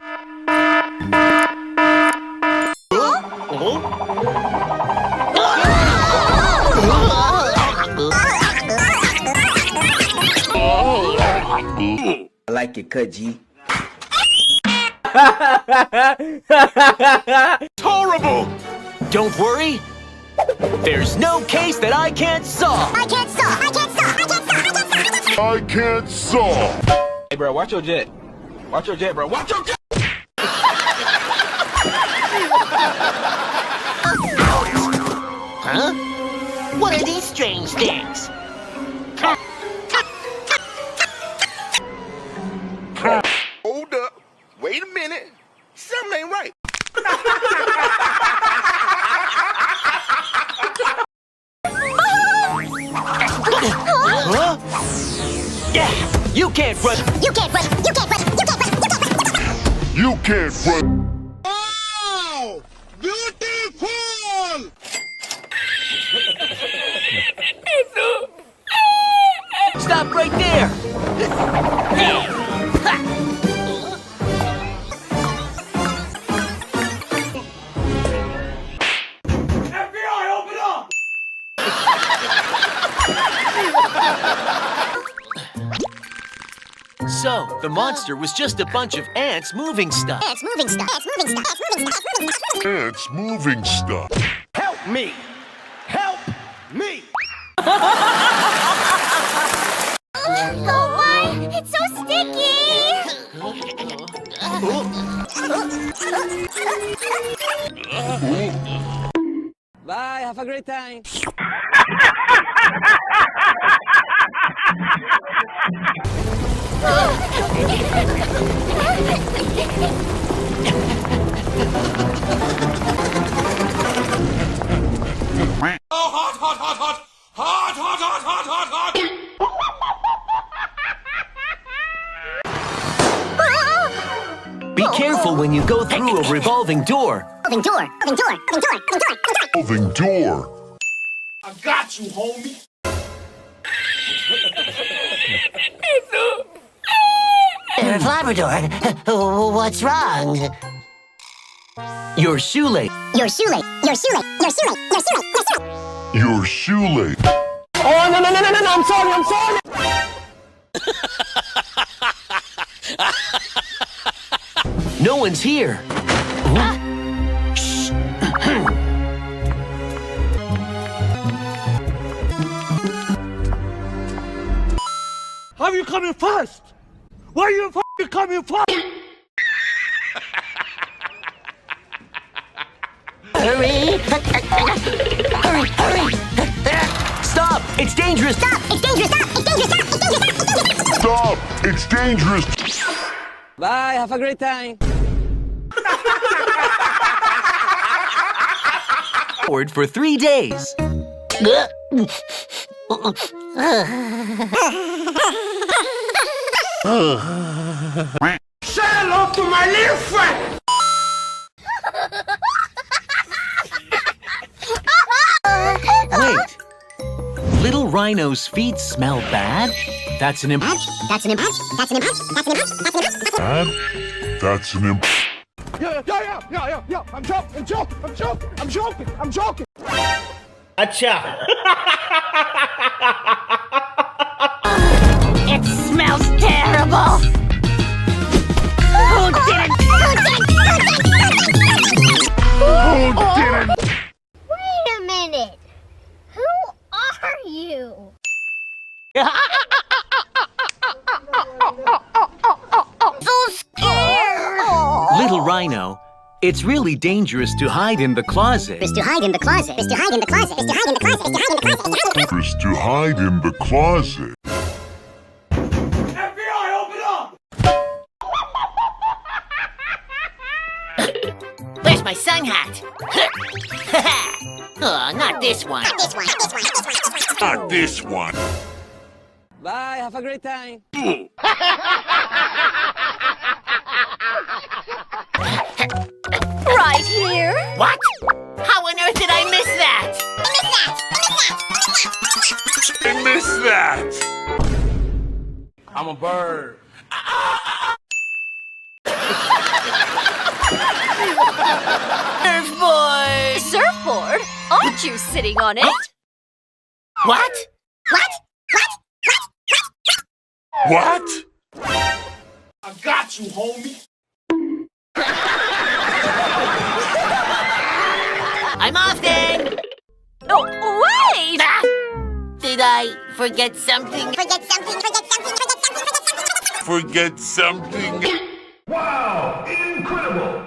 I like it, cut G. It's horrible! Don't worry. There's no case that I can't solve. I can't solve. I can't solve. I can't solve. I can't solve. I can't solve. Hey, bro, watch your jet. Watch your jet, bro. Watch your jet. Huh? What are these strange things? Hold up. Wait a minute. Something ain't right. Huh? Yeah! You can't run! You can't run. You can't run. You can't run. You can't run. Wow! Beautiful! Stop right there! FBI, open up! So, the monster was just a bunch of ants moving stuff. It's moving stuff. It's moving stuff. It's moving stuff. It's moving stuff. It's moving stuff. Help me! Help me! Oh my! It's so sticky! Bye, have a great time. Oh, hot, hot, hot, hot! Hot, hot, hot, hot, hot, hot! Be careful when you go through a revolving door. Open door. Open door. Open door. Open door. Open door. Moving door. I got you, homie! Labrador, what's wrong? Your shoelace. Your shoelace. Your shoelace. Your shoelace. Your shoelace. Your shoelace. Your shoelace. Oh, no, I'm sorry, I'm sorry. No one's here. Shh. How are you coming first? Why are you coming first? Hurry! Hurry! Stop! It's dangerous! Stop! It's dangerous! Stop! It's dangerous! Stop! It's dangerous! Stop. It's dangerous. Bye, have a great time. Forward for 3 days. Say hello to my little friend! Wait. Little Rhino's feet smell bad? That's an That's an imp. That's an imp. That's an imp. That's an imp. Dad, that's an imp. Yeah, I'm joking! It smells terrible. Who did it? Who did it? Wait a minute. Who are you? So scared. Little Rhino. It's really dangerous to hide in the closet. Is to hide in the closet. Is to hide in the closet. Is to hide in the closet. Is to hide in the closet. Is to hide in the closet. FBI, open up! Where's my sun hat? Oh, not this one. This one. This one. This one. Not this one. Bye, have a great time. Right here. What? How on earth did I miss that? I missed that. I'm a bird. Surfboard! Surfboard? Aren't you sitting on it? What? What? I got you, homie. I'm off then! Oh, wait! Ah! Did I forget something? Forget something. Wow! Incredible!